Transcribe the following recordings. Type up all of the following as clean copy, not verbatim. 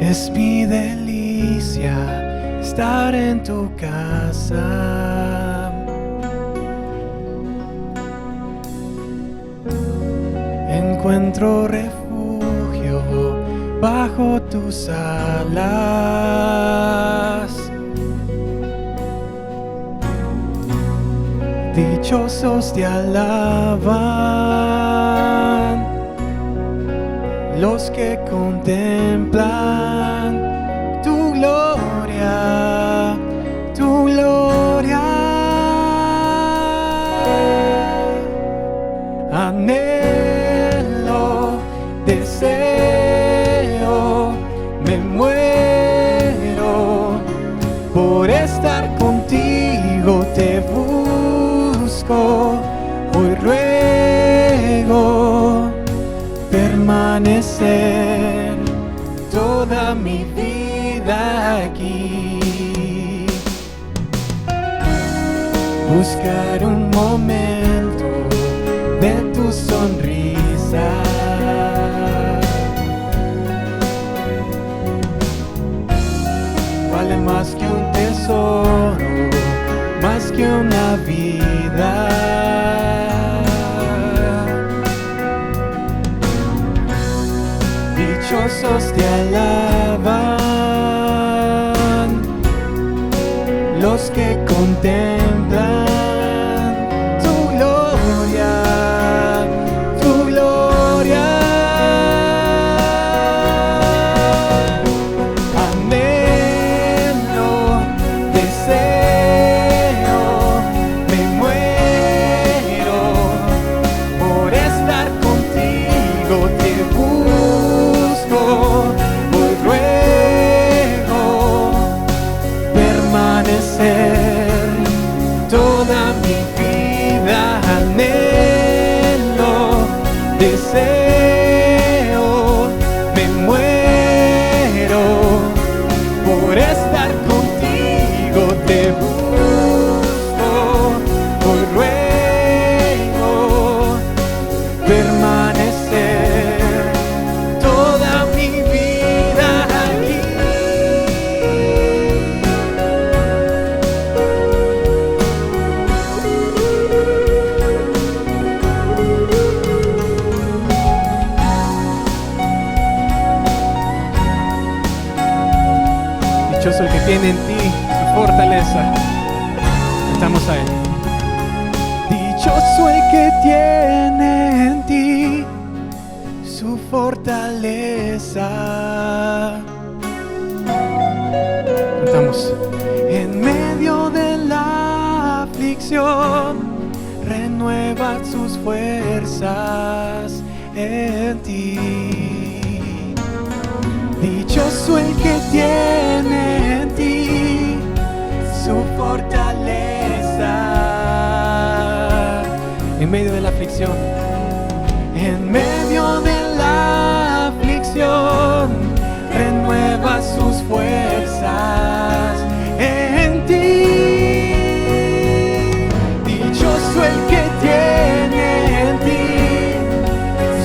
Es mi delicia estar en tu casa. Encuentro refugio bajo tus alas. Dichosos te alaban los que contemplan tu gloria, tu gloria. Anhelo, deseo, me muero por estar contigo, te busco, hoy ruego permanecer toda mi vida aquí. Buscar un momento de tu sonrisa. Vale más que un tesoro, más que una vida. Dichosos te alaban los que contemplan tu gloria, tu gloria. Anhelo, deseo, me muero por estar contigo, te busco, hoy ruego permanecer toda mi vida. Anhelo, deseo, me muero por estar contigo, te busco, hoy ruego permanecer toda mi vida aquí. Dichoso el que tiene en ti su fortaleza. Estamos a él. Dichoso el que tiene en ti su fortaleza. Cantamos. En medio de la aflicción renueva sus fuerzas en ti. Dichoso el que tiene en ti su fortaleza. En medio de la aflicción, en medio de la aflicción, renueva sus fuerzas en ti. Dichoso el que tiene en ti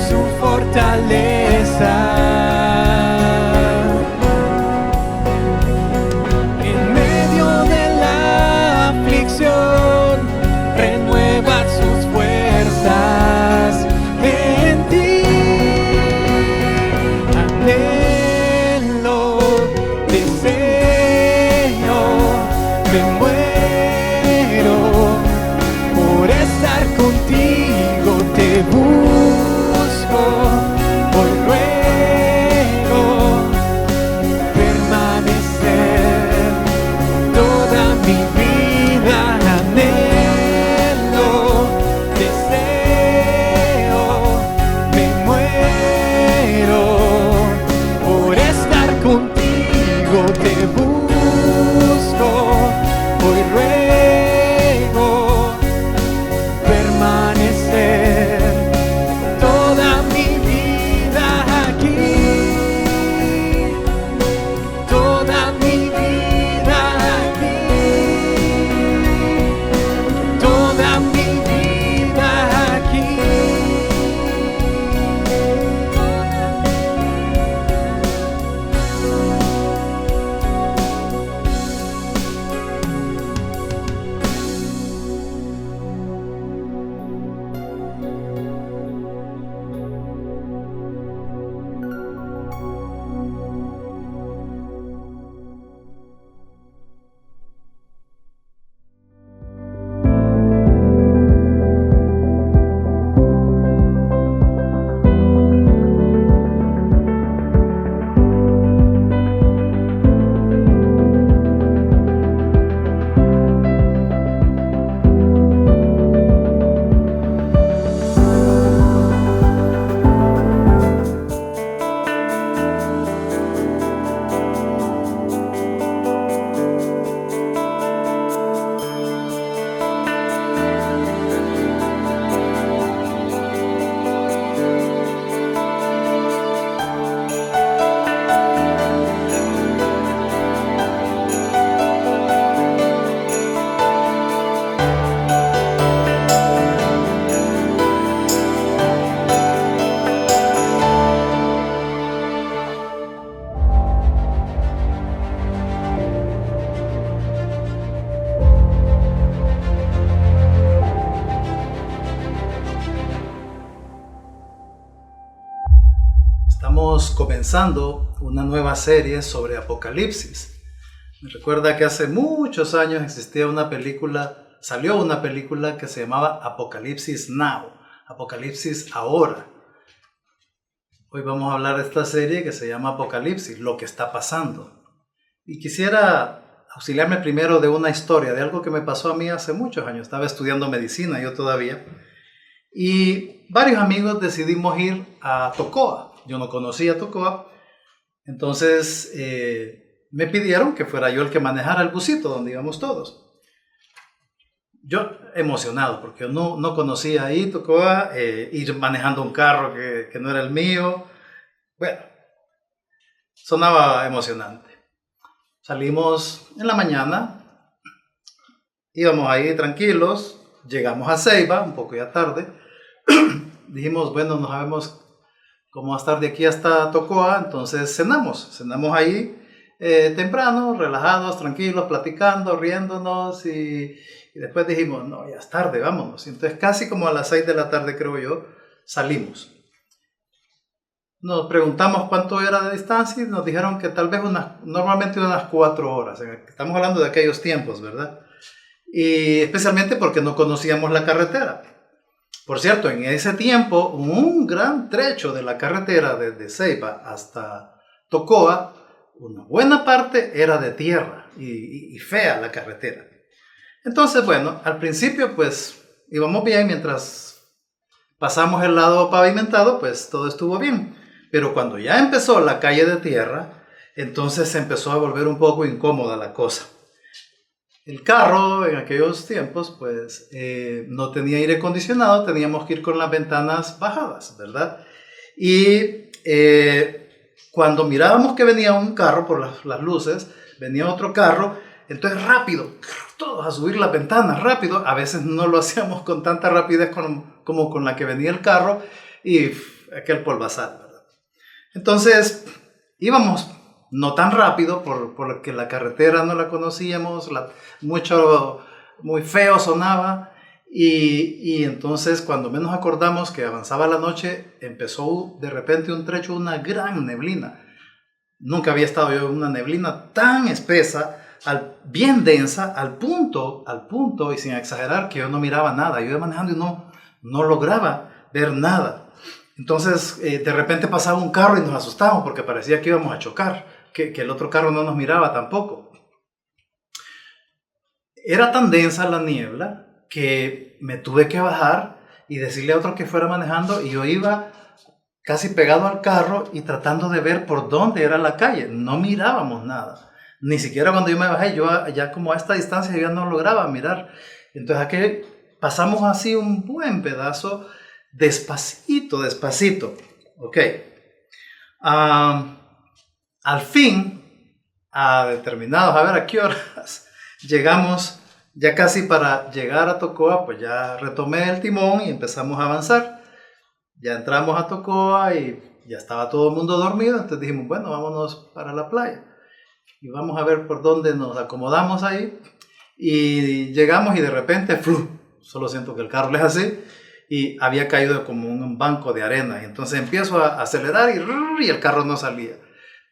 su fortaleza. Renueva sus fuerzas en ti. Anhelo, deseo, me muero por estar contigo, te busco, hoy ruego permanecer toda mi vida. Te busco, hoy Estamos comenzando una nueva serie sobre Apocalipsis. Me recuerda que hace muchos años salió una película que se llamaba Apocalipsis Now, Apocalipsis Ahora. Hoy vamos a hablar de esta serie que se llama Apocalipsis, lo que está pasando. Y quisiera auxiliarme primero de una historia, de algo que me pasó a mí hace muchos años. Estaba estudiando medicina, yo todavía. Y varios amigos decidimos ir a Tocoa. Yo no conocía Tocoa. Entonces me pidieron que fuera yo el que manejara el busito donde íbamos todos. Yo emocionado, porque yo no conocía ahí Tocoa, ir manejando un carro que no era el mío. Bueno, sonaba emocionante. Salimos en la mañana, íbamos ahí tranquilos, llegamos a Ceiba, un poco ya tarde. Dijimos, bueno, no sabemos cómo va a estar de aquí hasta Tocoa, entonces cenamos ahí temprano, relajados, tranquilos, platicando, riéndonos y después dijimos, no, ya es tarde, vámonos. Entonces casi como a las 6 de la tarde, creo yo, salimos. Nos preguntamos cuánto era de distancia y nos dijeron que tal vez normalmente unas 4 horas. Estamos hablando de aquellos tiempos, ¿verdad? Y especialmente porque no conocíamos la carretera. Por cierto, en ese tiempo, un gran trecho de la carretera desde Ceiba hasta Tocoa, una buena parte era de tierra y fea la carretera. Entonces, bueno, al principio pues íbamos bien, mientras pasamos el lado pavimentado, pues todo estuvo bien. Pero cuando ya empezó la calle de tierra, entonces se empezó a volver un poco incómoda la cosa. El carro en aquellos tiempos pues no tenía aire acondicionado, teníamos que ir con las ventanas bajadas, ¿verdad? Y cuando mirábamos que venía un carro por las luces, venía otro carro, entonces rápido, todos a subir las ventanas rápido. A veces no lo hacíamos con tanta rapidez como con la que venía el carro y aquel polvazal, ¿verdad? Entonces íbamos no tan rápido porque la carretera no la conocíamos, muy feo sonaba y entonces cuando menos acordamos que avanzaba la noche, empezó de repente un trecho, una gran neblina. Nunca había estado yo en una neblina tan espesa, bien densa, al punto, y sin exagerar, que yo no miraba nada. Yo iba manejando y no lograba ver nada. Entonces, de repente pasaba un carro y nos asustamos porque parecía que íbamos a chocar, que el otro carro no nos miraba tampoco. Era tan densa la niebla que me tuve que bajar y decirle a otro que fuera manejando, y yo iba casi pegado al carro y tratando de ver por dónde era la calle. No mirábamos nada. Ni siquiera cuando yo me bajé, yo ya como a esta distancia ya no lograba mirar. Entonces aquí pasamos así un buen pedazo, despacito. Ok. Al fin, a ver a qué horas llegamos, ya casi para llegar a Tocoa, pues ya retomé el timón y empezamos a avanzar. Ya entramos a Tocoa y ya estaba todo el mundo dormido, entonces dijimos, bueno, vámonos para la playa. Y vamos a ver por dónde nos acomodamos ahí. Y llegamos y de repente, solo siento que el carro es así, y había caído como un banco de arena. Y entonces empiezo a acelerar y el carro no salía.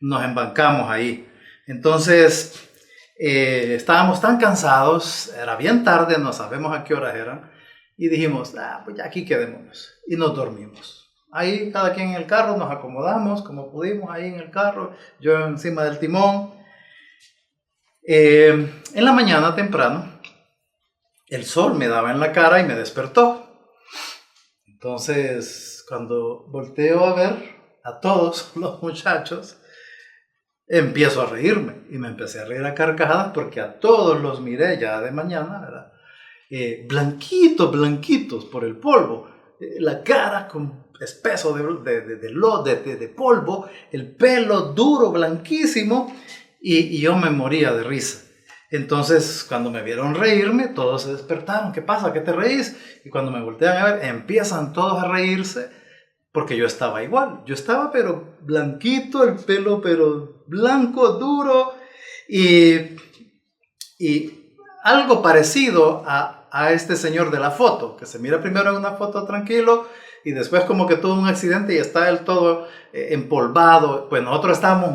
Nos embancamos ahí. Entonces estábamos tan cansados, era bien tarde, no sabemos a qué horas eran, y dijimos, pues ya aquí quedémonos. Y nos dormimos. Ahí cada quien en el carro, nos acomodamos como pudimos ahí en el carro, yo encima del timón. En la mañana temprano, el sol me daba en la cara y me despertó. Entonces, cuando volteo a ver a todos los muchachos, empiezo a reírme y me empecé a reír a carcajadas porque a todos los miré ya de mañana, ¿verdad? Blanquitos por el polvo, la cara con espeso de polvo, el pelo duro, blanquísimo, y yo me moría de risa. Entonces, cuando me vieron reírme, todos se despertaron. ¿Qué pasa? ¿Qué te reís? Y cuando me voltean a ver, empiezan todos a reírse, porque yo estaba igual. Yo estaba pero blanquito, el pelo pero blanco, duro, y algo parecido a este señor de la foto, que se mira primero en una foto tranquilo, y después como que tuvo un accidente y está del todo empolvado. Pues nosotros estábamos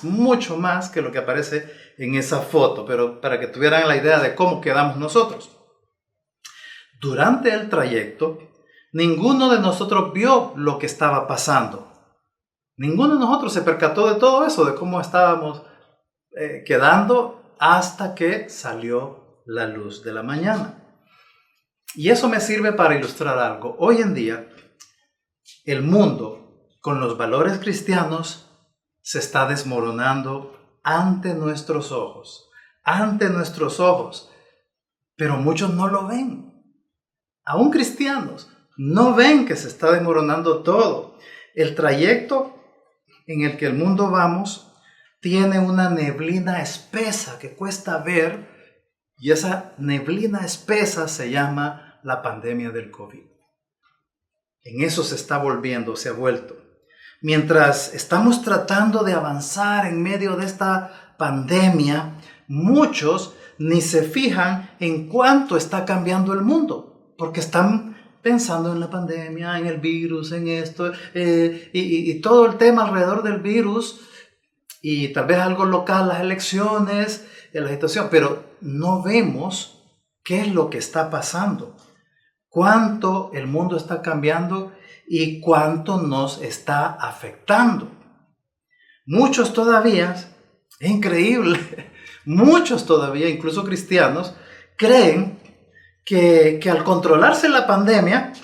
mucho más que lo que aparece en esa foto, pero para que tuvieran la idea de cómo quedamos nosotros. Durante el trayecto, ninguno de nosotros vio lo que estaba pasando. Ninguno de nosotros se percató de todo eso, de cómo estábamos quedando hasta que salió la luz de la mañana. Y eso me sirve para ilustrar algo. Hoy en día, el mundo, con los valores cristianos, se está desmoronando ante nuestros ojos. Ante nuestros ojos. Pero muchos no lo ven. Aún cristianos no ven que se está desmoronando todo. El trayecto en el que el mundo vamos tiene una neblina espesa que cuesta ver, y esa neblina espesa se llama la pandemia del COVID. En eso se está volviendo, se ha vuelto. Mientras estamos tratando de avanzar en medio de esta pandemia, muchos ni se fijan en cuánto está cambiando el mundo, porque están pensando en la pandemia, en el virus, en esto, y todo el tema alrededor del virus, y tal vez algo local, las elecciones, la situación, pero no vemos qué es lo que está pasando, cuánto el mundo está cambiando y cuánto nos está afectando. Muchos todavía, es increíble, muchos todavía, incluso cristianos, creen que al controlarse la pandemia,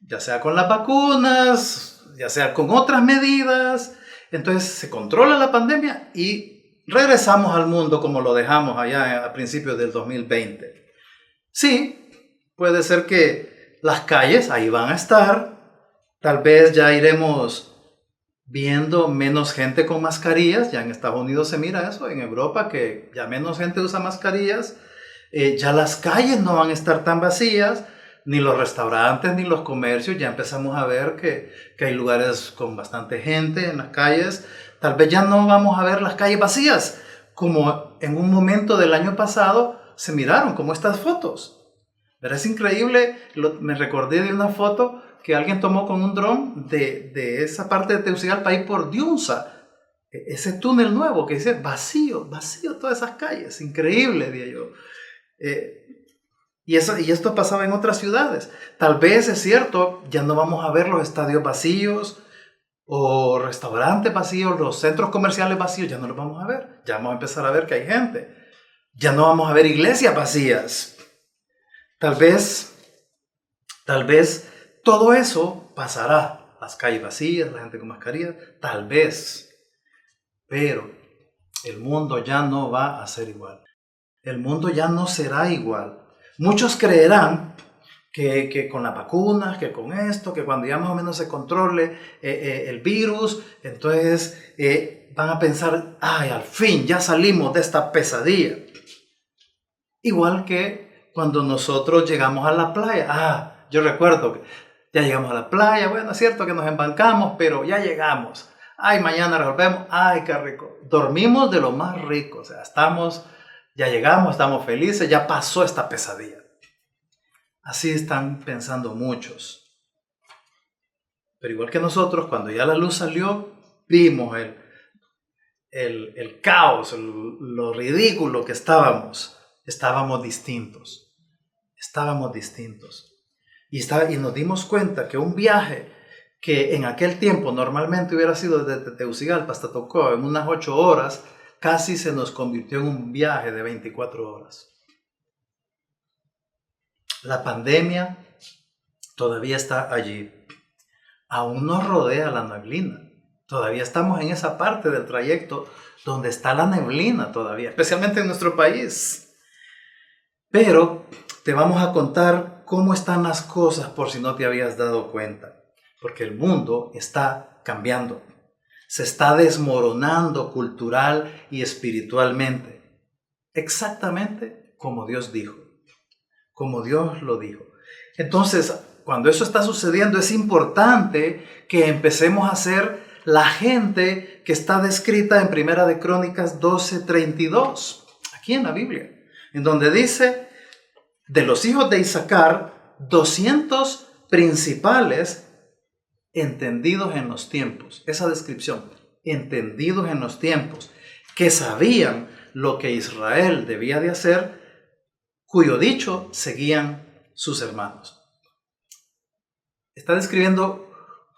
ya sea con las vacunas, ya sea con otras medidas, entonces se controla la pandemia y regresamos al mundo como lo dejamos allá a principios del 2020. Sí, puede ser que las calles ahí van a estar, tal vez ya iremos viendo menos gente con mascarillas, ya en Estados Unidos se mira eso, en Europa que ya menos gente usa mascarillas, ya las calles no van a estar tan vacías, ni los restaurantes ni los comercios, ya empezamos a ver que hay lugares con bastante gente en las calles, tal vez ya no vamos a ver las calles vacías, como en un momento del año pasado se miraron como estas fotos. Pero es increíble, me recordé de una foto que alguien tomó con un dron de esa parte de Tegucigalpa ahí por Diunza, ese túnel nuevo que dice vacío todas esas calles, increíble, diría yo. Y esto pasaba en otras ciudades. Tal vez es cierto, ya no vamos a ver los estadios vacíos o restaurantes vacíos, los centros comerciales vacíos, ya no los vamos a ver. Ya vamos a empezar a ver que hay gente. Ya no vamos a ver iglesias vacías. Tal vez todo eso pasará. Las calles vacías, la gente con mascarilla, tal vez. Pero el mundo ya no va a ser igual. El mundo ya no será igual. Muchos creerán que con las vacunas, que con esto, que cuando ya más o menos se controle el virus, entonces van a pensar, ay, al fin ya salimos de esta pesadilla. Igual que cuando nosotros llegamos a la playa. Yo recuerdo que ya llegamos a la playa, bueno, es cierto que nos embancamos, pero ya llegamos. Ay, mañana resolvemos, ay, qué rico. Dormimos de lo más rico, o sea, ya llegamos, estamos felices, ya pasó esta pesadilla. Así están pensando muchos. Pero igual que nosotros, cuando ya la luz salió, vimos el caos, lo ridículo que estábamos. Estábamos distintos. Y nos dimos cuenta que un viaje que en aquel tiempo normalmente hubiera sido desde Tegucigalpa hasta Tocó en unas 8 horas, casi se nos convirtió en un viaje de 24 horas. La pandemia todavía está allí. Aún nos rodea la neblina. Todavía estamos en esa parte del trayecto donde está la neblina todavía, especialmente en nuestro país. Pero te vamos a contar cómo están las cosas por si no te habías dado cuenta. Porque el mundo está cambiando. Se está desmoronando cultural y espiritualmente. Exactamente como Dios dijo. Como Dios lo dijo. Entonces, cuando eso está sucediendo, es importante que empecemos a ser la gente que está descrita en Primera de Crónicas 12:32, aquí en la Biblia, en donde dice, de los hijos de Isaacar, 200 principales entendidos en los tiempos, esa descripción, entendidos en los tiempos, que sabían lo que Israel debía de hacer, cuyo dicho seguían sus hermanos. Está describiendo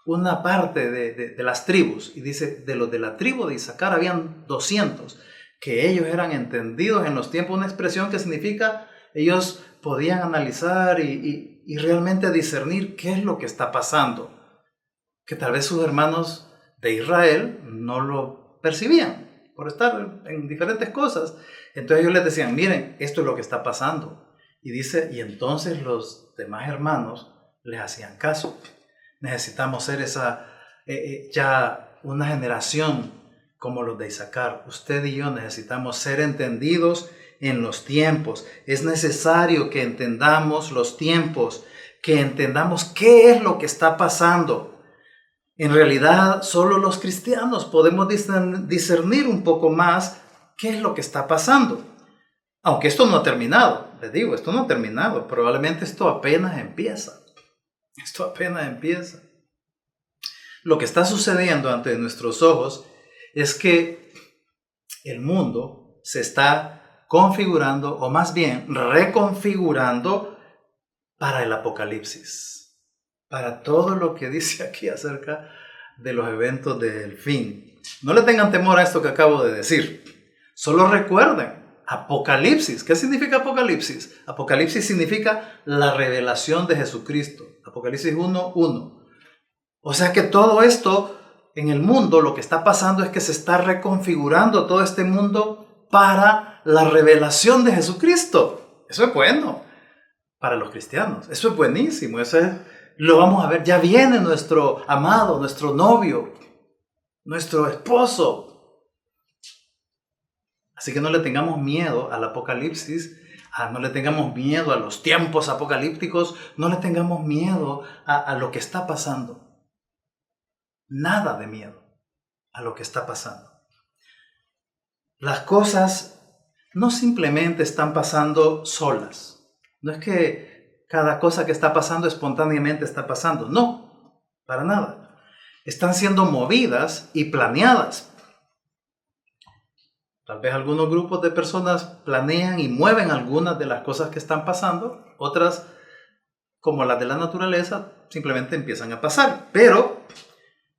una parte de las tribus y dice, de los de la tribu de Isaacar habían 200, que ellos eran entendidos en los tiempos, una expresión que significa ellos podían analizar y realmente discernir qué es lo que está pasando, que tal vez sus hermanos de Israel no lo percibían por estar en diferentes cosas. Entonces ellos les decían, miren, esto es lo que está pasando. Y dice, y entonces los demás hermanos les hacían caso. Necesitamos ser ya una generación como los de Isaacar. Usted y yo necesitamos ser entendidos en los tiempos. Es necesario que entendamos los tiempos, que entendamos qué es lo que está pasando. En realidad, solo los cristianos podemos discernir un poco más qué es lo que está pasando. Aunque esto no ha terminado, les digo, esto no ha terminado. Probablemente esto apenas empieza. Esto apenas empieza. Lo que está sucediendo ante nuestros ojos es que el mundo se está configurando, o más bien reconfigurando para el Apocalipsis, para todo lo que dice aquí acerca de los eventos del fin. No le tengan temor a esto que acabo de decir. Solo recuerden, Apocalipsis. ¿Qué significa Apocalipsis? Apocalipsis significa la revelación de Jesucristo. Apocalipsis 1:1. O sea que todo esto en el mundo, lo que está pasando es que se está reconfigurando todo este mundo para la revelación de Jesucristo. Eso es bueno para los cristianos. Eso es buenísimo. Lo vamos a ver. Ya viene nuestro amado, nuestro novio, nuestro esposo. Así que no le tengamos miedo al Apocalipsis, no le tengamos miedo a los tiempos apocalípticos, no le tengamos miedo a lo que está pasando. Nada de miedo a lo que está pasando. Las cosas no simplemente están pasando solas. No es que cada cosa que está pasando espontáneamente está pasando. No, para nada. Están siendo movidas y planeadas. Tal vez algunos grupos de personas planean y mueven algunas de las cosas que están pasando. Otras, como las de la naturaleza, simplemente empiezan a pasar. Pero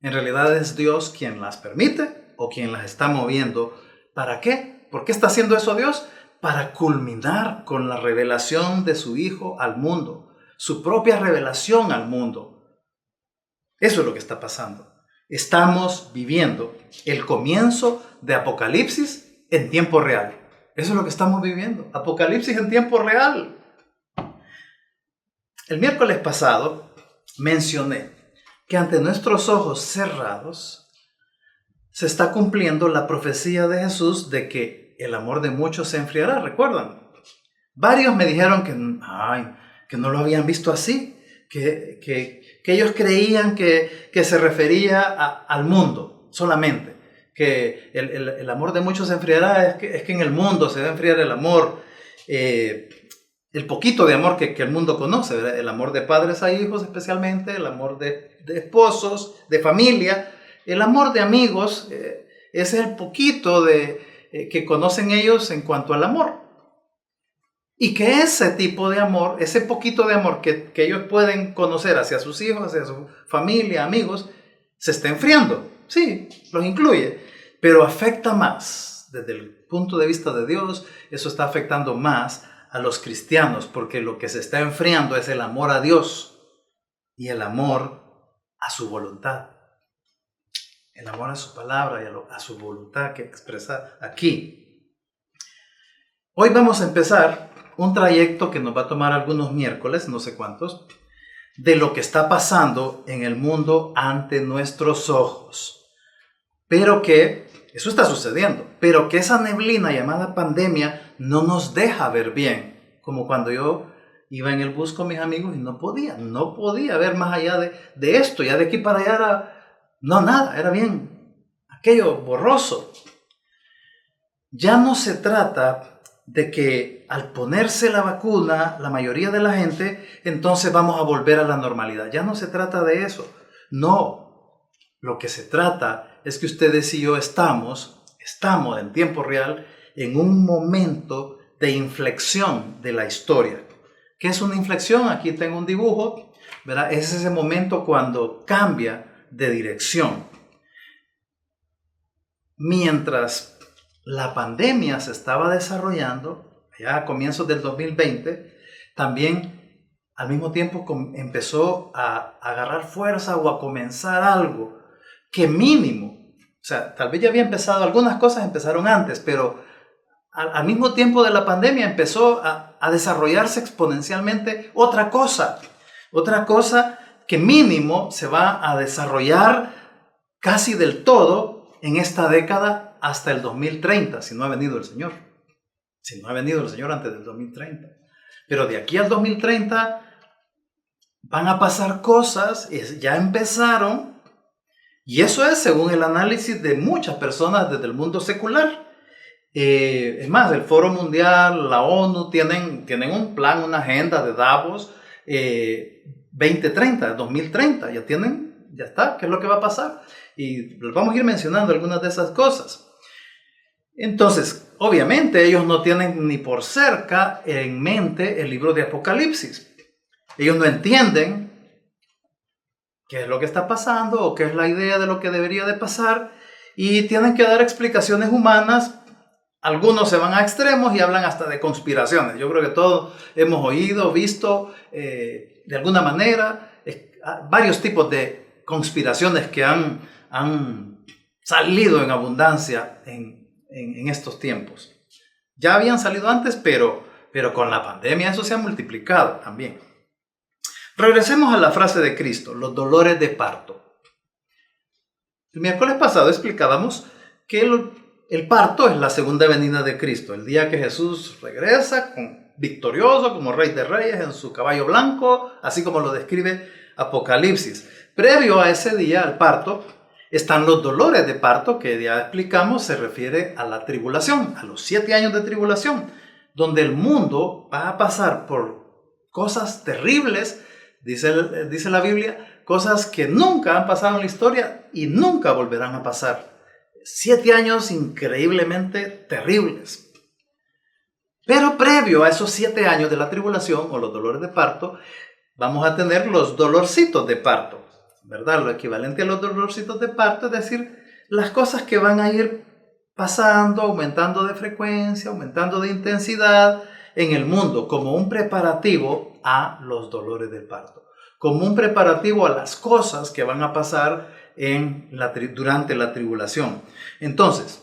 en realidad es Dios quien las permite o quien las está moviendo. ¿Para qué? ¿Por qué está haciendo eso Dios? Para culminar con la revelación de su Hijo al mundo. Su propia revelación al mundo. Eso es lo que está pasando. Estamos viviendo el comienzo de Apocalipsis en tiempo real. Eso es lo que estamos viviendo. Apocalipsis en tiempo real. El miércoles pasado mencioné que ante nuestros ojos cerrados se está cumpliendo la profecía de Jesús de que el amor de muchos se enfriará. ¿Recuerdan? Varios me dijeron que no lo habían visto así, que ellos creían que se refería al mundo solamente, que el amor de muchos se enfriará, es que en el mundo se va a enfriar el amor, el poquito de amor que el mundo conoce, ¿verdad? El amor de padres a hijos especialmente, el amor de esposos, de familia, el amor de amigos, ese es el poquito que conocen ellos en cuanto al amor. Y que ese tipo de amor, ese poquito de amor que ellos pueden conocer hacia sus hijos, hacia su familia, amigos, se está enfriando. Sí, los incluye, pero afecta más. Desde el punto de vista de Dios, eso está afectando más a los cristianos, porque lo que se está enfriando es el amor a Dios y el amor a su voluntad. El amor a su palabra y a su voluntad que expresa aquí. Hoy vamos a empezar un trayecto que nos va a tomar algunos miércoles, no sé cuántos, de lo que está pasando en el mundo ante nuestros ojos. Pero que, eso está sucediendo, pero que esa neblina llamada pandemia no nos deja ver bien. Como cuando yo iba en el bus con mis amigos y no podía ver más allá de esto. Ya de aquí para allá era bien, aquello borroso. Ya no se trata de que al ponerse la vacuna, la mayoría de la gente, entonces vamos a volver a la normalidad. Ya no se trata de eso. No, lo que se trata es que ustedes y yo estamos en tiempo real en un momento de inflexión de la historia. ¿Qué es una inflexión? Aquí tengo un dibujo, ¿verdad? Es ese momento cuando cambia de dirección. Mientras la pandemia se estaba desarrollando, ya a comienzos del 2020, también al mismo tiempo empezó a agarrar fuerza o a comenzar algo que mínimo, o sea, tal vez ya había empezado, algunas cosas empezaron antes, pero al mismo tiempo de la pandemia empezó a desarrollarse exponencialmente otra cosa que mínimo se va a desarrollar casi del todo en esta década hasta el 2030, si no ha venido el Señor. Si no ha venido el Señor antes del 2030. Pero de aquí al 2030 van a pasar cosas, ya empezaron, y eso es según el análisis de muchas personas desde el mundo secular. Es más, el Foro Mundial, la ONU tienen un plan, una agenda de Davos 2030, 2030, ya está, ¿qué es lo que va a pasar? Y les vamos a ir mencionando algunas de esas cosas. Entonces, obviamente ellos no tienen ni por cerca en mente el libro de Apocalipsis. Ellos no entienden qué es lo que está pasando o qué es la idea de lo que debería de pasar y tienen que dar explicaciones humanas. Algunos se van a extremos y hablan hasta de conspiraciones. Yo creo que todos hemos oído, visto de alguna manera varios tipos de conspiraciones que han salido en abundancia en estos tiempos. Ya habían salido antes, pero con la pandemia eso se ha multiplicado también. Regresemos a la frase de Cristo, los dolores de parto. El miércoles pasado explicábamos que el parto es la segunda venida de Cristo, el día que Jesús regresa victorioso como Rey de Reyes en su caballo blanco, así como lo describe Apocalipsis. Previo a ese día, al parto, están los dolores de parto, que ya explicamos, se refiere a la tribulación, a los 7 años de tribulación, donde el mundo va a pasar por cosas terribles, dice la Biblia, cosas que nunca han pasado en la historia y nunca volverán a pasar. 7 años increíblemente terribles. Pero previo a esos 7 años de la tribulación o los dolores de parto, vamos a tener los dolorcitos de parto, ¿verdad? Lo equivalente a los dolorcitos de parto, es decir, las cosas que van a ir pasando, aumentando de frecuencia, aumentando de intensidad en el mundo, como un preparativo a los dolores del parto, como un preparativo a las cosas que van a pasar durante la tribulación. Entonces,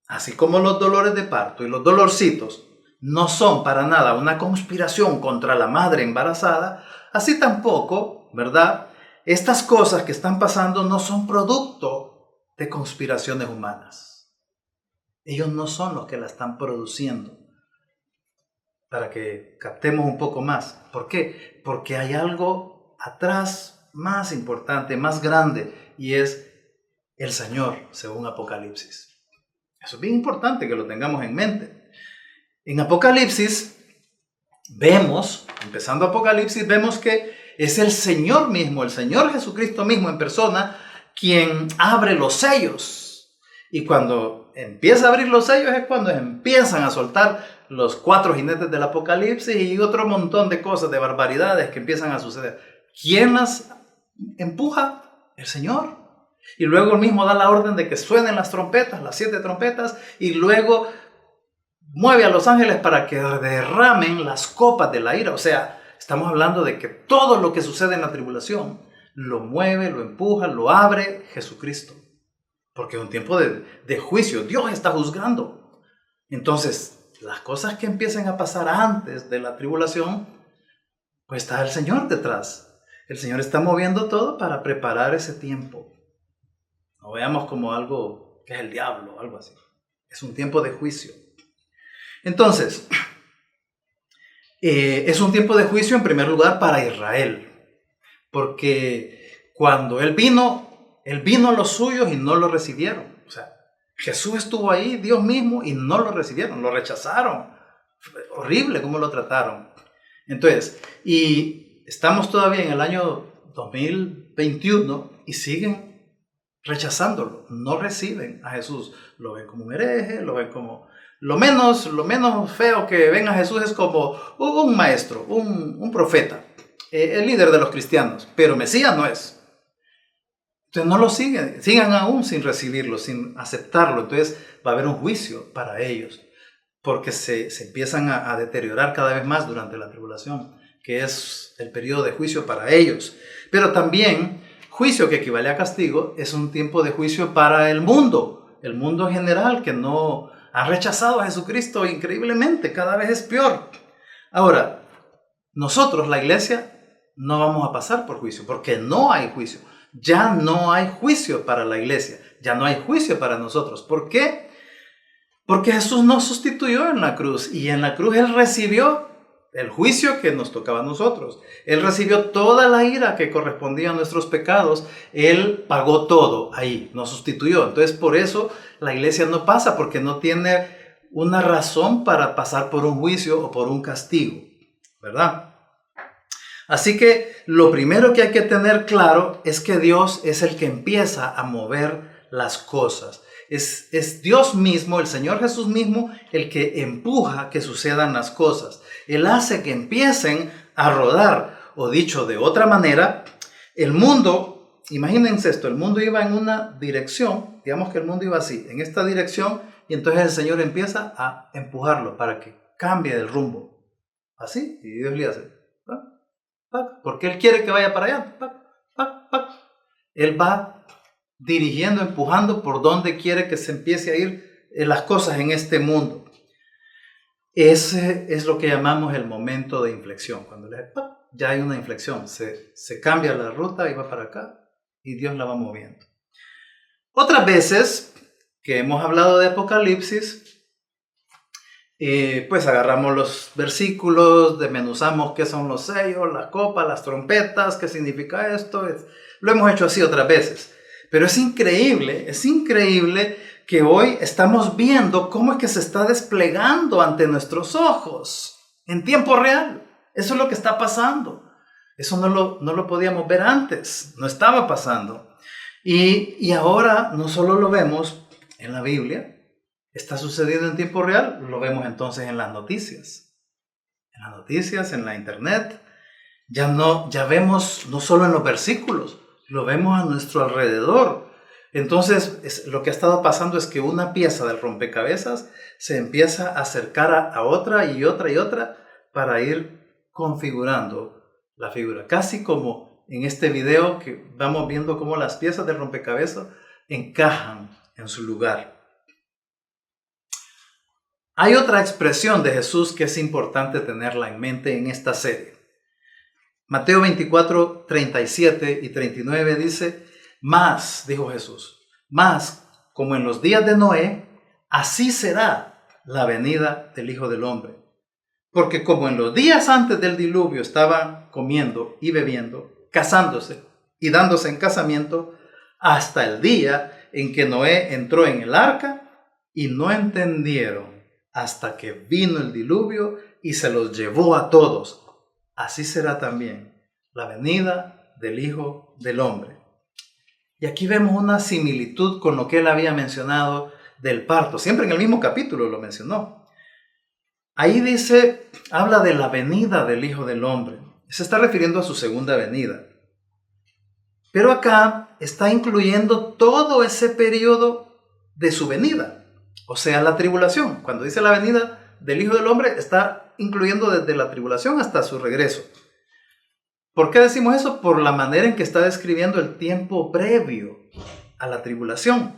así como los dolores de parto y los dolorcitos no son para nada una conspiración contra la madre embarazada, así tampoco, ¿verdad? Estas cosas que están pasando no son producto de conspiraciones humanas. Ellos no son los que la están produciendo. Para que captemos un poco más. ¿Por qué? Porque hay algo atrás más importante, más grande, y es el Señor, según Apocalipsis. Eso es bien importante que lo tengamos en mente. En Apocalipsis vemos, empezando Apocalipsis, vemos que es el Señor mismo, el Señor Jesucristo mismo en persona, quien abre los sellos. Y cuando empieza a abrir los sellos es cuando empiezan a soltar los 4 jinetes del Apocalipsis y otro montón de cosas, de barbaridades que empiezan a suceder. ¿Quién las empuja? El Señor. Y luego él mismo da la orden de que suenen las trompetas, las 7 trompetas, y luego mueve a los ángeles para que derramen las copas de la ira. O sea, estamos hablando de que todo lo que sucede en la tribulación lo mueve, lo empuja, lo abre Jesucristo. Porque es un tiempo de juicio. Dios está juzgando. Entonces, las cosas que empiecen a pasar antes de la tribulación, pues está el Señor detrás. El Señor está moviendo todo para preparar ese tiempo. No veamos como algo que es el diablo, algo así. Es un tiempo de juicio. Entonces, es un tiempo de juicio en primer lugar para Israel. Porque cuando Él vino a los suyos y no lo recibieron. O sea, Jesús estuvo ahí, Dios mismo, y no lo recibieron, lo rechazaron. Fue horrible cómo lo trataron. Entonces, y estamos todavía en el año 2000, 2021 y siguen rechazándolo. No reciben a Jesús. Lo ven como un hereje, lo ven como... Lo menos feo que ven a Jesús es como un maestro, un profeta, el líder de los cristianos, pero Mesías no es. Entonces no lo sigan aún sin recibirlo, sin aceptarlo. Entonces va a haber un juicio para ellos, porque se empiezan a deteriorar cada vez más durante la tribulación, que es el periodo de juicio para ellos. Pero también juicio, que equivale a castigo, es un tiempo de juicio para el mundo en general, que no ha rechazado a Jesucristo increíblemente, cada vez es peor. Ahora, nosotros, la iglesia, no vamos a pasar por juicio, porque no hay juicio. Ya no hay juicio para la iglesia, ya no hay juicio para nosotros. ¿Por qué? Porque Jesús nos sustituyó en la cruz, y en la cruz Él recibió el juicio que nos tocaba a nosotros. Él recibió toda la ira que correspondía a nuestros pecados. Él pagó todo ahí, nos sustituyó. Entonces por eso la iglesia no pasa, porque no tiene una razón para pasar por un juicio o por un castigo, ¿verdad? Así que lo primero que hay que tener claro es que Dios es el que empieza a mover las cosas. Es Dios mismo, el Señor Jesús mismo, el que empuja que sucedan las cosas. Él hace que empiecen a rodar. O dicho de otra manera, el mundo, imagínense esto, el mundo iba en una dirección, digamos que el mundo iba así, en esta dirección, y entonces el Señor empieza a empujarlo para que cambie el rumbo. Así, y Dios le hace, porque Él quiere que vaya para allá. Él va dirigiendo, empujando por donde quiere que se empiece a ir las cosas en este mundo. Ese es lo que llamamos el momento de inflexión. Cuando ya hay una inflexión, se cambia la ruta y va para acá, y Dios la va moviendo. Otras veces que hemos hablado de Apocalipsis, pues agarramos los versículos, desmenuzamos qué son los sellos, la copa, las trompetas, qué significa esto. Lo hemos hecho así otras veces. Pero es increíble que hoy estamos viendo cómo es que se está desplegando ante nuestros ojos en tiempo real. Eso es lo que está pasando. Eso no lo podíamos ver antes, no estaba pasando. Y ahora no solo lo vemos en la Biblia, está sucediendo en tiempo real, lo vemos entonces en las noticias. En las noticias, en la internet, ya vemos no solo en los versículos, lo vemos a nuestro alrededor. Entonces, lo que ha estado pasando es que una pieza del rompecabezas se empieza a acercar a otra y otra y otra para ir configurando la figura. Casi como en este video que vamos viendo cómo las piezas del rompecabezas encajan en su lugar. Hay otra expresión de Jesús que es importante tenerla en mente en esta serie. Mateo 24, 37 y 39 dice: más, dijo Jesús, más como en los días de Noé, así será la venida del Hijo del Hombre. Porque como en los días antes del diluvio estaban comiendo y bebiendo, casándose y dándose en casamiento, hasta el día en que Noé entró en el arca, y no entendieron hasta que vino el diluvio y se los llevó a todos. Así será también la venida del Hijo del Hombre. Y aquí vemos una similitud con lo que él había mencionado del parto. Siempre en el mismo capítulo lo mencionó. Ahí dice, habla de la venida del Hijo del Hombre. Se está refiriendo a su segunda venida. Pero acá está incluyendo todo ese periodo de su venida. O sea, la tribulación. Cuando dice la venida del Hijo del Hombre, está incluyendo desde la tribulación hasta su regreso. ¿Por qué decimos eso? Por la manera en que está describiendo el tiempo previo a la tribulación.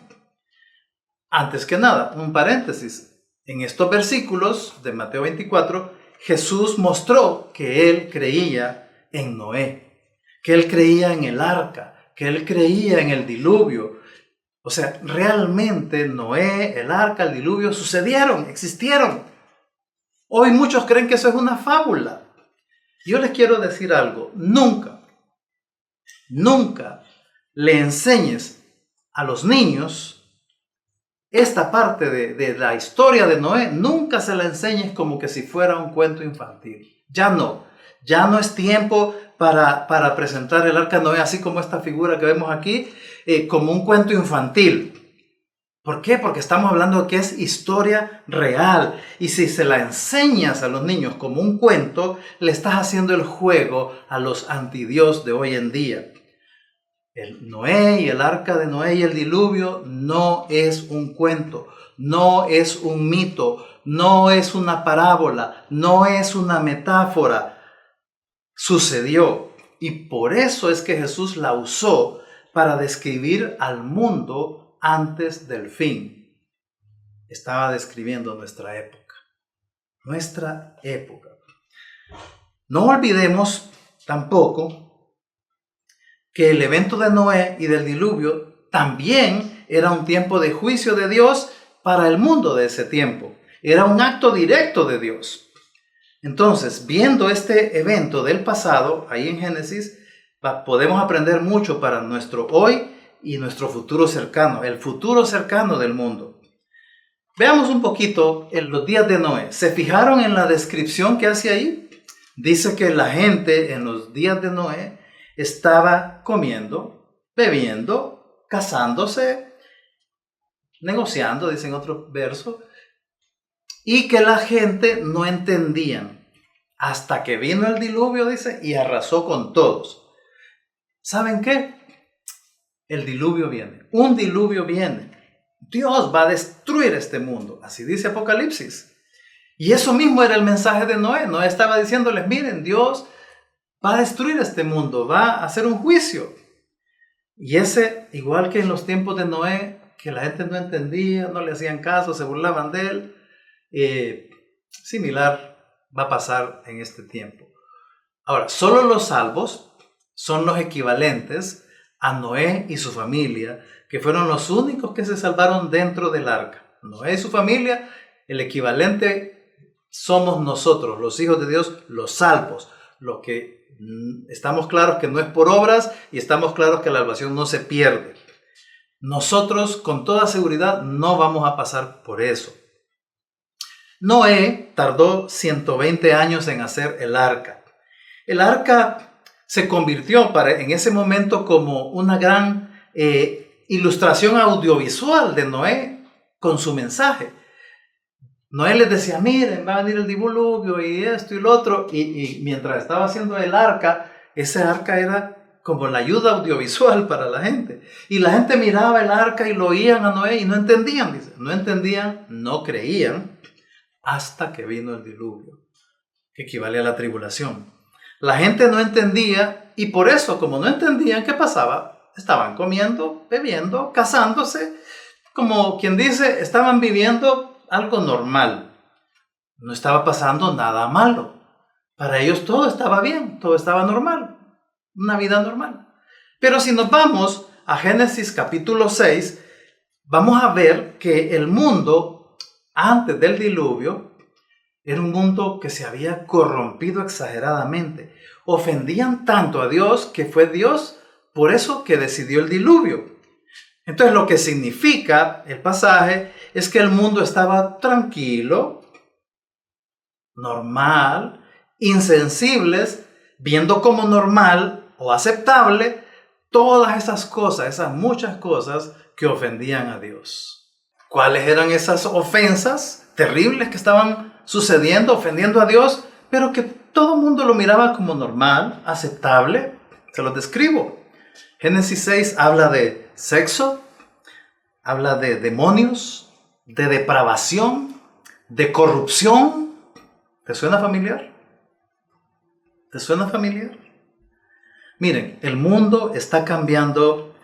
Antes que nada, un paréntesis. En estos versículos de Mateo 24, Jesús mostró que Él creía en Noé, que Él creía en el arca, que Él creía en el diluvio. O sea, realmente Noé, el arca, el diluvio sucedieron, existieron. Hoy muchos creen que eso es una fábula. Yo les quiero decir algo, nunca le enseñes a los niños esta parte de la historia de Noé, nunca se la enseñes como que si fuera un cuento infantil. Ya no es tiempo para presentar el arca de Noé, así como esta figura que vemos aquí, como un cuento infantil. ¿Por qué? Porque estamos hablando de que es historia real. Y si se la enseñas a los niños como un cuento, le estás haciendo el juego a los antidios de hoy en día. El Noé y el arca de Noé y el diluvio no es un cuento, no es un mito, no es una parábola, no es una metáfora. Sucedió. Y por eso es que Jesús la usó para describir al mundo antes del fin. Estaba describiendo nuestra época. Nuestra época. No olvidemos tampoco que el evento de Noé y del diluvio también era un tiempo de juicio de Dios para el mundo de ese tiempo. Era un acto directo de Dios. Entonces, viendo este evento del pasado, ahí en Génesis, podemos aprender mucho para nuestro hoy y nuestro futuro cercano, el futuro cercano del mundo. Veamos un poquito en los días de Noé. ¿Se fijaron en la descripción que hace ahí? Dice que la gente en los días de Noé estaba comiendo, bebiendo, casándose, negociando, dice en otro verso, y que la gente no entendían hasta que vino el diluvio, dice, y arrasó con todos. ¿Saben qué? El diluvio viene, un diluvio viene. Dios va a destruir este mundo, así dice Apocalipsis. Y eso mismo era el mensaje de Noé. Noé estaba diciéndoles, miren, Dios va a destruir este mundo, va a hacer un juicio. Y ese, igual que en los tiempos de Noé, que la gente no entendía, no le hacían caso, se burlaban de él, similar va a pasar en este tiempo. Ahora, solo los salvos son los equivalentes a Noé y su familia, que fueron los únicos que se salvaron dentro del arca. Noé y su familia, el equivalente somos nosotros, los hijos de Dios, los salvos. Lo que estamos claros que no es por obras y estamos claros que la salvación no se pierde. Nosotros con toda seguridad no vamos a pasar por eso. Noé tardó 120 años en hacer el arca. El arca se convirtió en ese momento como una gran ilustración audiovisual de Noé con su mensaje. Noé les decía, miren, va a venir el diluvio y esto y lo otro. Y mientras estaba haciendo el arca, ese arca era como la ayuda audiovisual para la gente. Y la gente miraba el arca y lo oían a Noé y no entendían. Dice, no entendían, no creían, hasta que vino el diluvio, que equivale a la tribulación. La gente no entendía y por eso, como no entendían qué pasaba, estaban comiendo, bebiendo, casándose, como quien dice, estaban viviendo algo normal. No estaba pasando nada malo. Para ellos todo estaba bien, todo estaba normal, una vida normal. Pero si nos vamos a Génesis capítulo 6, vamos a ver que el mundo antes del diluvio era un mundo que se había corrompido exageradamente. Ofendían tanto a Dios que fue Dios por eso que decidió el diluvio. Entonces lo que significa el pasaje es que el mundo estaba tranquilo, normal, insensibles, viendo como normal o aceptable todas esas cosas, esas muchas cosas que ofendían a Dios. ¿Cuáles eran esas ofensas terribles que estaban sucediendo, ofendiendo a Dios, pero que todo el mundo lo miraba como normal, aceptable? Se los describo. Génesis 6 habla de sexo, habla de demonios, de depravación, de corrupción. ¿Te suena familiar? ¿Te suena familiar? Miren, el mundo está cambiando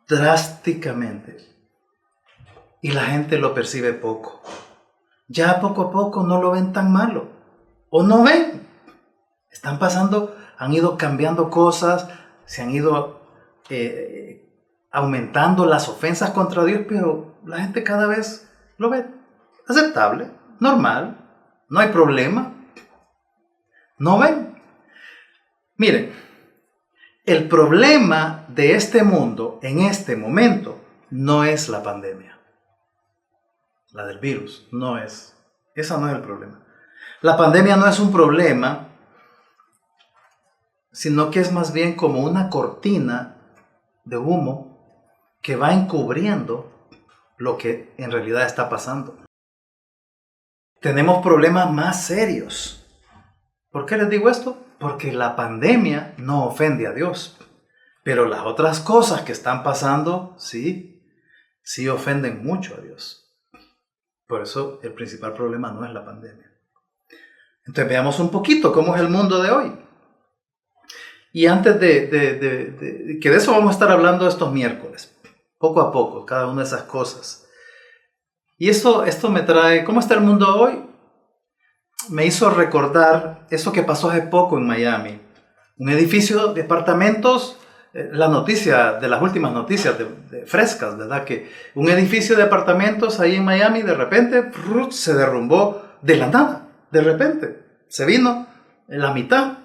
drásticamente y la gente lo percibe poco. Ya poco a poco no lo ven tan malo. ¿O no ven? Están pasando, han ido cambiando cosas, se han ido aumentando las ofensas contra Dios, pero la gente cada vez lo ve aceptable, normal, no hay problema. ¿No ven? Miren, el problema de este mundo en este momento no es la pandemia. La del virus, no es. Esa no es el problema. La pandemia no es un problema sino que es más bien como una cortina de humo que va encubriendo lo que en realidad está pasando. Tenemos problemas más serios. ¿Por qué les digo esto? Porque la pandemia no ofende a Dios, pero las otras cosas que están pasando, sí ofenden mucho a Dios. Por eso el principal problema no es la pandemia. Entonces veamos un poquito cómo es el mundo de hoy. Y antes que de eso vamos a estar hablando estos miércoles, poco a poco, cada una de esas cosas. Y esto me trae, ¿cómo está el mundo hoy? Me hizo recordar eso que pasó hace poco en Miami. Un edificio de apartamentos, la noticia de las últimas noticias frescas, ¿verdad? Que un edificio de apartamentos ahí en Miami de repente se derrumbó de la nada, de repente. Se vino en la mitad.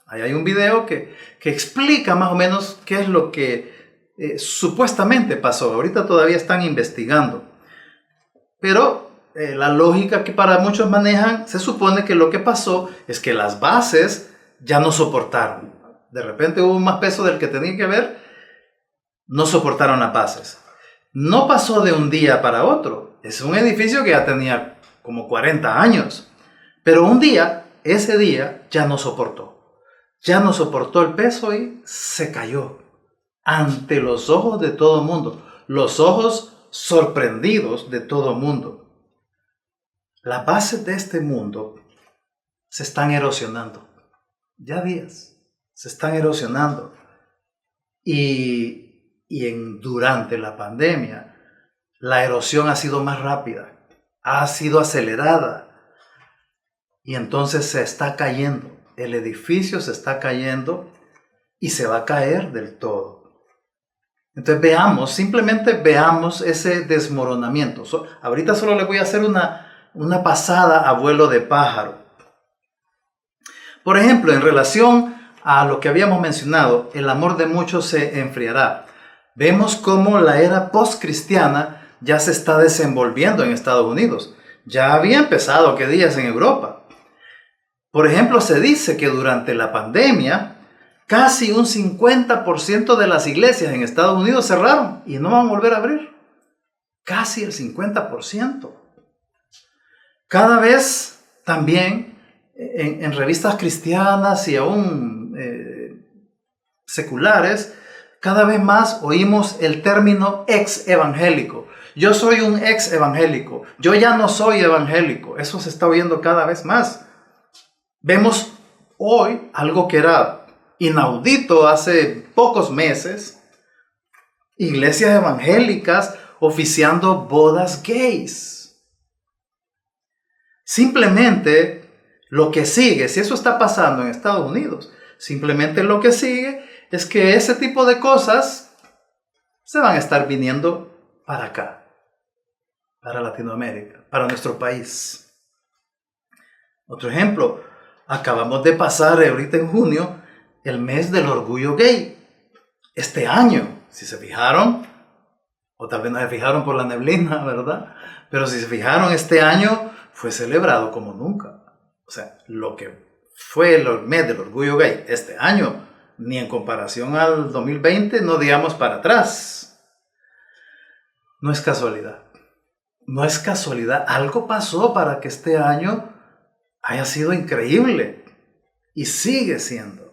Ahí hay un video que explica más o menos qué es lo que supuestamente pasó. Ahorita todavía están investigando. Pero la lógica que para muchos manejan, se supone que lo que pasó es que las bases ya no soportaron. De repente hubo más peso del que tenía que haber, no soportaron las bases. No pasó de un día para otro. Es un edificio que ya tenía como 40 años. Pero un día, ese día, ya no soportó. Ya no soportó el peso y se cayó ante los ojos de todo el mundo. Los ojos sorprendidos de todo el mundo. Las bases de este mundo se están erosionando. Ya días. Se están erosionando. Durante la pandemia, la erosión ha sido más rápida. Ha sido acelerada. Y entonces se está cayendo. El edificio se está cayendo y se va a caer del todo. Entonces simplemente veamos ese desmoronamiento. Ahorita solo les voy a hacer una pasada a vuelo de pájaro. Por ejemplo, en relación a lo que habíamos mencionado, el amor de muchos se enfriará. Vemos cómo la era post-cristiana ya se está desenvolviendo en Estados Unidos. Ya había empezado, ¿qué días? En Europa. Por ejemplo, se dice que durante la pandemia, casi un 50% de las iglesias en Estados Unidos cerraron y no van a volver a abrir. Casi el 50%. Cada vez también en revistas cristianas y aún seculares, cada vez más oímos el término ex-evangélico. Yo soy un ex-evangélico. Yo ya no soy evangélico. Eso se está oyendo cada vez más. Vemos hoy algo que era inaudito hace pocos meses. Iglesias evangélicas oficiando bodas gays. Simplemente lo que sigue, si eso está pasando en Estados Unidos, simplemente lo que sigue es que ese tipo de cosas se van a estar viniendo para acá, para Latinoamérica, para nuestro país. Otro ejemplo, acabamos de pasar ahorita en junio el mes del orgullo gay. Este año, si se fijaron, o tal vez no se fijaron por la neblina, ¿verdad? Pero si se fijaron, este año fue celebrado como nunca. O sea, lo que fue el mes del orgullo gay este año, ni en comparación al 2020, no digamos para atrás. No es casualidad. No es casualidad. Algo pasó para que este año haya sido increíble. Y sigue siendo.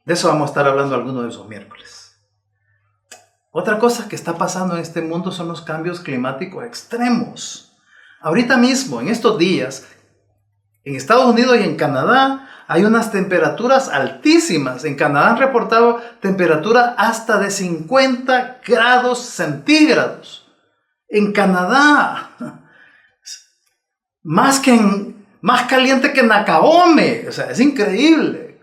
De eso vamos a estar hablando algunos de esos miércoles. Otra cosa que está pasando en este mundo son los cambios climáticos extremos. Ahorita mismo, en estos días, en Estados Unidos y en Canadá, hay unas temperaturas altísimas. En Canadá han reportado temperaturas hasta de 50 grados centígrados. En Canadá, más caliente que Nacaome. O sea, es increíble.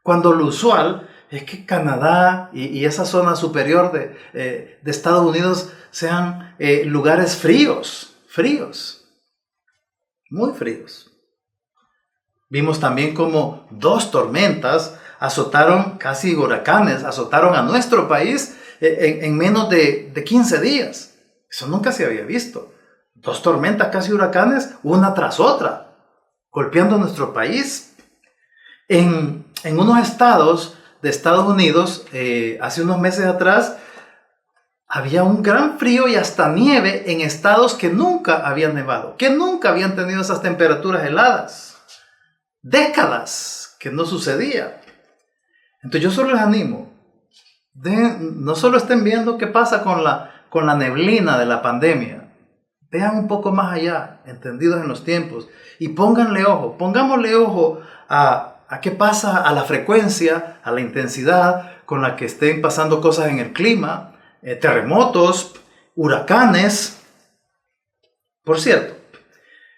Cuando lo usual es que Canadá y esa zona superior de Estados Unidos sean lugares fríos, muy fríos. Vimos también como 2 tormentas azotaron, casi huracanes, azotaron a nuestro país en menos de 15 días. Eso nunca se había visto. 2 tormentas, casi huracanes, una tras otra. golpeando nuestro país. En unos estados de Estados Unidos, hace unos meses atrás, había un gran frío y hasta nieve en estados que nunca habían nevado, que nunca habían tenido esas temperaturas heladas. Décadas que no sucedía. Entonces yo solo les animo, no solo estén viendo qué pasa con la neblina de la pandemia, vean un poco más allá, entendidos en los tiempos, y pongámosle ojo a qué pasa, a la frecuencia, a la intensidad con la que estén pasando cosas en el clima, terremotos, huracanes. Por cierto,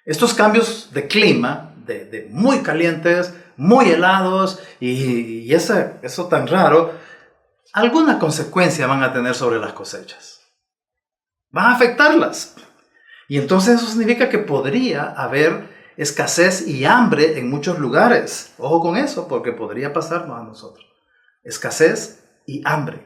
estos cambios de clima, de muy calientes, muy helados y eso tan raro, alguna consecuencia van a tener sobre las cosechas. Van a afectarlas. Y entonces eso significa que podría haber escasez y hambre en muchos lugares. Ojo con eso, porque podría pasarnos a nosotros. Escasez y hambre.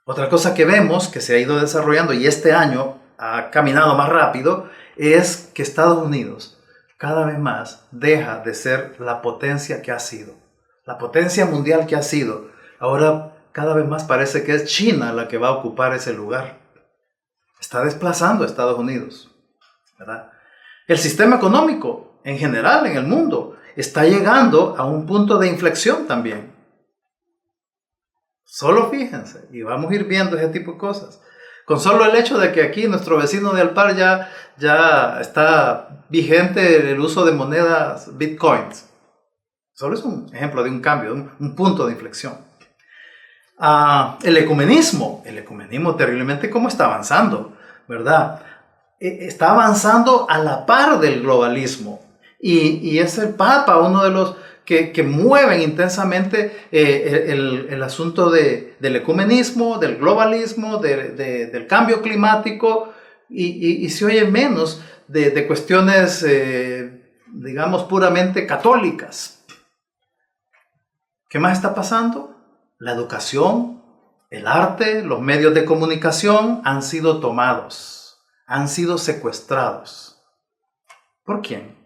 Otra cosa que vemos que se ha ido desarrollando y este año ha caminado más rápido es que Estados Unidos cada vez más deja de ser la potencia que ha sido, la potencia mundial que ha sido. Ahora cada vez más parece que es China la que va a ocupar ese lugar. Está desplazando a Estados Unidos, ¿verdad? El sistema económico en general en el mundo está llegando a un punto de inflexión también. Solo fíjense, y vamos a ir viendo ese tipo de cosas. Con solo el hecho de que aquí nuestro vecino de Alpar ya está vigente el uso de monedas bitcoins. Solo es un ejemplo de un cambio, un punto de inflexión. El ecumenismo terriblemente cómo está avanzando, ¿verdad? Está avanzando a la par del globalismo. Y es el Papa uno de los que mueven intensamente el asunto del ecumenismo, del globalismo, del cambio climático, y se oye menos de cuestiones, digamos, puramente católicas. ¿Qué más está pasando? La educación, el arte, los medios de comunicación han sido tomados, han sido secuestrados. ¿Por quién?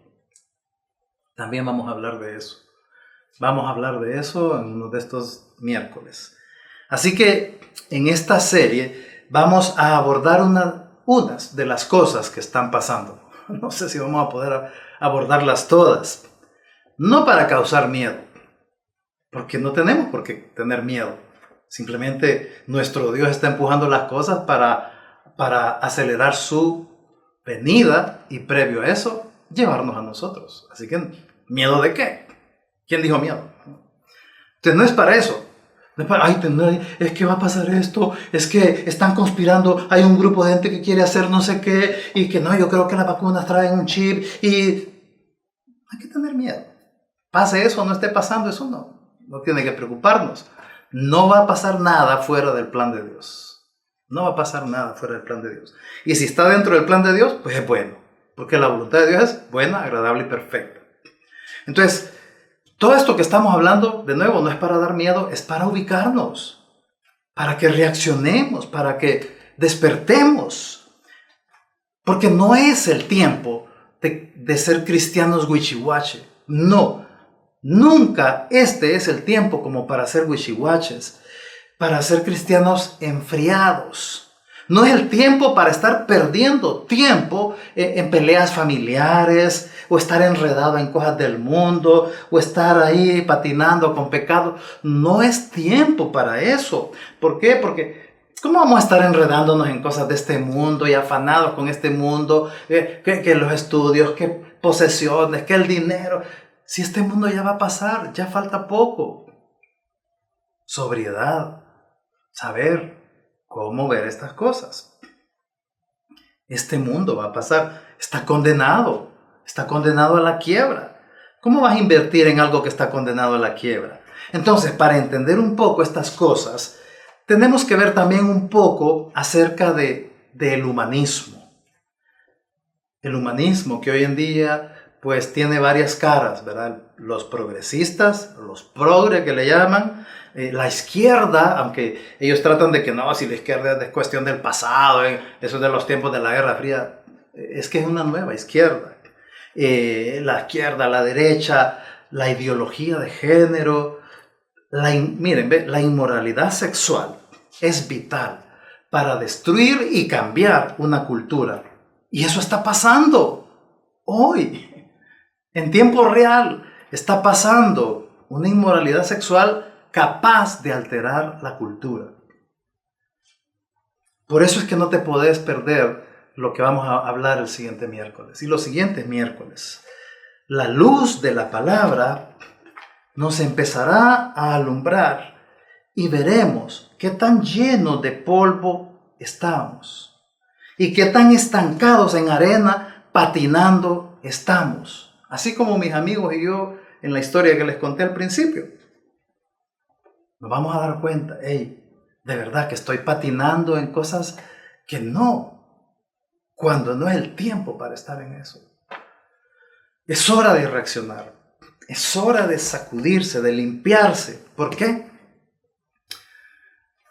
También vamos a hablar de eso. Vamos a hablar de eso en uno de estos miércoles. Así que en esta serie vamos a abordar unas de las cosas que están pasando. No sé si vamos a poder abordarlas todas. No para causar miedo, porque no tenemos por qué tener miedo. Simplemente nuestro Dios está empujando las cosas para acelerar su venida y previo a eso, llevarnos a nosotros. Así que, ¿miedo de qué? ¿Quién dijo miedo? Entonces no es para eso. No es para, es que va a pasar esto, es que están conspirando, hay un grupo de gente que quiere hacer no sé qué, y que no, yo creo que las vacunas traen un chip, y hay que tener miedo. Pase eso o no esté pasando, eso no tiene que preocuparnos. No va a pasar nada fuera del plan de Dios. No va a pasar nada fuera del plan de Dios. Y si está dentro del plan de Dios, pues es bueno. Porque la voluntad de Dios es buena, agradable y perfecta. Entonces, todo esto que estamos hablando, de nuevo, no es para dar miedo, es para ubicarnos. Para que reaccionemos, para que despertemos. Porque no es el tiempo de ser cristianos wichiwache. No. Nunca este es el tiempo como para ser wichiwaches, para ser cristianos enfriados. No es el tiempo para estar perdiendo tiempo en peleas familiares, o estar enredado en cosas del mundo, o estar ahí patinando con pecado. No es tiempo para eso. ¿Por qué? Porque ¿cómo vamos a estar enredándonos en cosas de este mundo y afanados con este mundo? Que los estudios, que posesiones, que el dinero. Si este mundo ya va a pasar, ya falta poco. Sobriedad, saber cómo ver estas cosas. Este mundo va a pasar, está condenado a la quiebra. ¿Cómo vas a invertir en algo que está condenado a la quiebra? Entonces, para entender un poco estas cosas, tenemos que ver también un poco acerca del humanismo. El humanismo que hoy en día pues tiene varias caras, ¿verdad? Los progresistas, los progre que le llaman, la izquierda, aunque ellos tratan de que no, si la izquierda es cuestión del pasado, eso es de los tiempos de la Guerra Fría, es que es una nueva izquierda. la izquierda, la derecha, la ideología de género. Miren, la inmoralidad sexual es vital para destruir y cambiar una cultura. Y eso está pasando hoy, en tiempo real. Está pasando una inmoralidad sexual capaz de alterar la cultura. Por eso es que no te podés perder lo que vamos a hablar el siguiente miércoles y los siguientes miércoles. La luz de la palabra nos empezará a alumbrar y veremos qué tan llenos de polvo estamos y qué tan estancados en arena patinando estamos. Así como mis amigos y yo en la historia que les conté al principio. Nos vamos a dar cuenta, hey, de verdad que estoy patinando en cosas que no, cuando no es el tiempo para estar en eso. Es hora de reaccionar. Es hora de sacudirse, de limpiarse. ¿Por qué?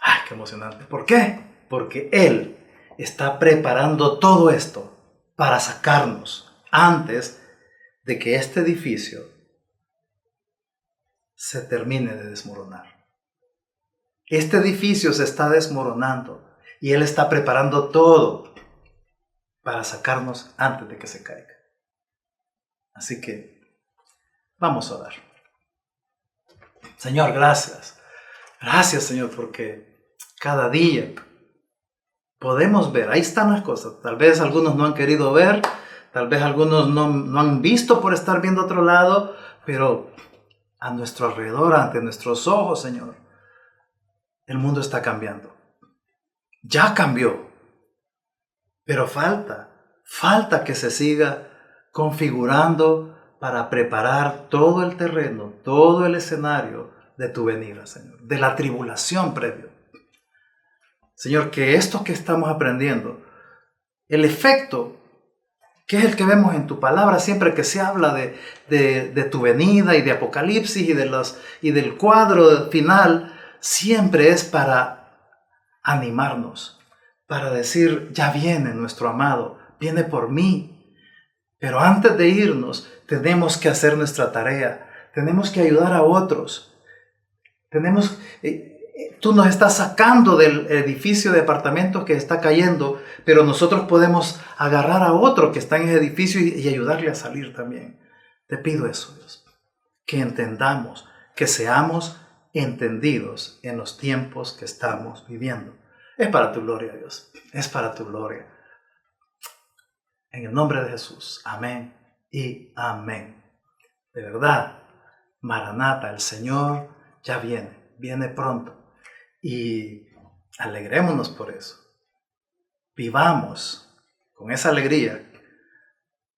¡Ay, qué emocionante! ¿Por qué? Porque Él está preparando todo esto para sacarnos antes de que este edificio se termine de desmoronar. Este edificio se está desmoronando y Él está preparando todo para sacarnos antes de que se caiga. Así que vamos a orar. Señor, gracias. Gracias, Señor, porque cada día podemos ver. Ahí están las cosas. Tal vez algunos no han querido ver. Tal vez algunos no han visto por estar viendo a otro lado. Pero a nuestro alrededor, ante nuestros ojos, Señor, el mundo está cambiando. Ya cambió. Pero falta que se siga configurando para preparar todo el terreno, todo el escenario de tu venida, Señor, de la tribulación previa. Señor, que esto que estamos aprendiendo, el efecto, que es el que vemos en tu palabra siempre que se habla de tu venida y de Apocalipsis y del cuadro final, siempre es para animarnos, para decir, ya viene nuestro amado, viene por mí. Pero antes de irnos, tenemos que hacer nuestra tarea. Tenemos que ayudar a otros. Tú nos estás sacando del edificio de apartamentos que está cayendo, pero nosotros podemos agarrar a otro que está en ese edificio y ayudarle a salir también. Te pido eso, Dios. Que entendamos, que seamos entendidos en los tiempos que estamos viviendo. Es para tu gloria, Dios. Es para tu gloria. En el nombre de Jesús. Amén y amén. De verdad, Maranata, el Señor ya viene pronto. Y alegrémonos por eso. Vivamos con esa alegría,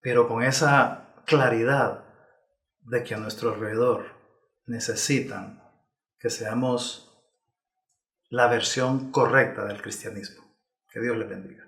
pero con esa claridad de que a nuestro alrededor necesitan que seamos la versión correcta del cristianismo. Que Dios les bendiga.